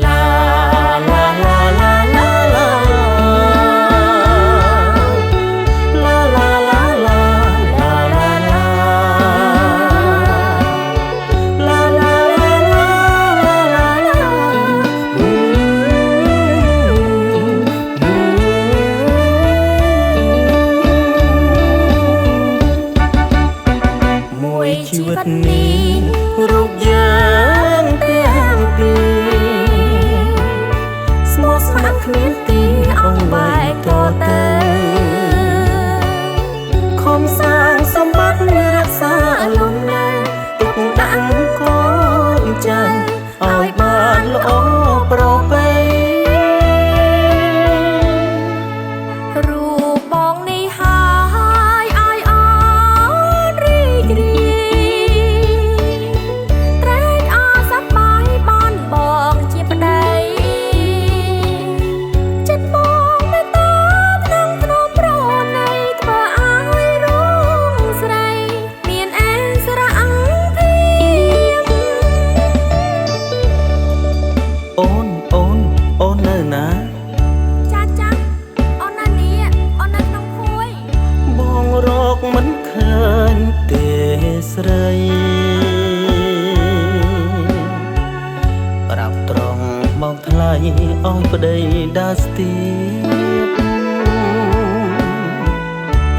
La la la la la la la la la la la la la laមួយជីវិតនេះរូបយើងទាំងពីរស្មោះស្ម័គ្រគ្មានទីអង្បែកតទៅខំសាងសម្បត្តិរក្សាលំនៅទុកដាក់កូនចៅឲ្យបានល្អប្រពៃរូបបងនេះហើយឲ្យអររីករាយត្រេកអរសប្បាយបានបងជាប្តីចិត្តបងមេត្តាក្នុងប្រណីធ្វើឲ្យរូងស្រីមានអេស្រៈអង្គភាពអូននៅណាចាអូននៅនេះអូននៅក្នុងភួយបងរកមិនឃើញទេស្រីប្រាប់ត្រង់មកថ្លៃឲ្យប្តីដាស់ស្ទាប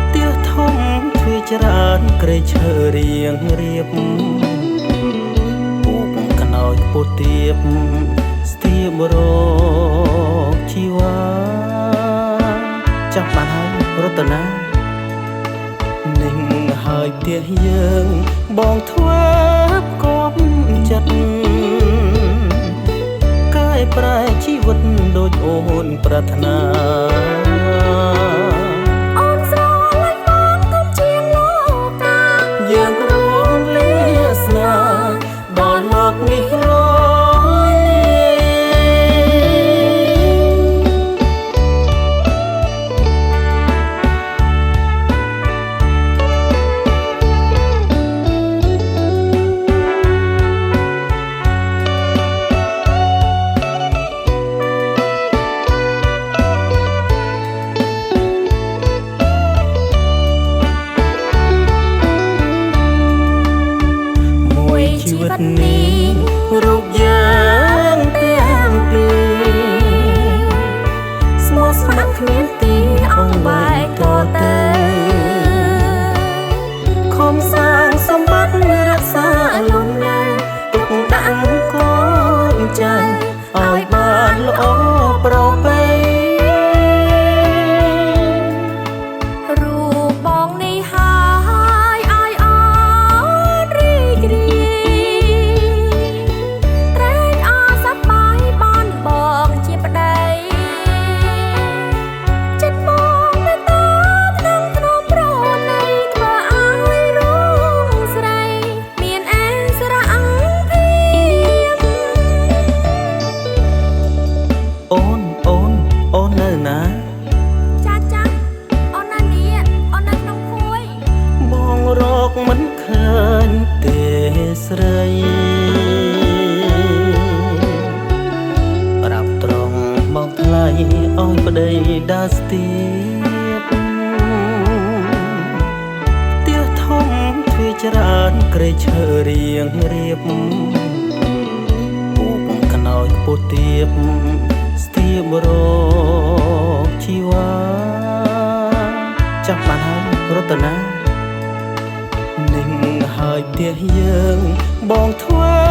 ផ្ទះធំទ្វារច្រើនក្រេឈើរៀងរៀបពូកខ្នើយពុះទៀបស្ទាបរកជីវ៉ាចាប់បានហើយរតនានឹងហើយផ្ទះយើងបងធ្វើគប់ចិត្តកែប្រែជីវិតដូចអូនប្រាថ្នាអូនស្រឡាញ់បងទុំជាងលោកកាយើងរួមលាស្នាដល់លោកនេះរជីវិតនេះរូបយើងទាំងពីរស្មោះស្ម័គ្រគ្មានទីអង្បែកតទៅខំសាងសម្បត្តិរក្សាលំនៅទុកដាក់កូនចៅឲ្យបានល្អប្រពៃរូបបងនេះហើយឲ្យអររីករាយអូននៅណាចាអូននៅនេះអូននៅក្នុងភួយបងរកមិនឃើញទេស្រីប្រាប់ត្រង់មកថ្លៃឲ្យប្តីដាស់ស្ទាបផ្ទះធំទ្វារច្រើនក្រេឈើរៀងរៀបពូកខ្នើយពុះទៀបស្ទាបរកជីវ៉ាចាប់បានហើយរតនានឹងហើយផ្ទះយើងបងធ្វើ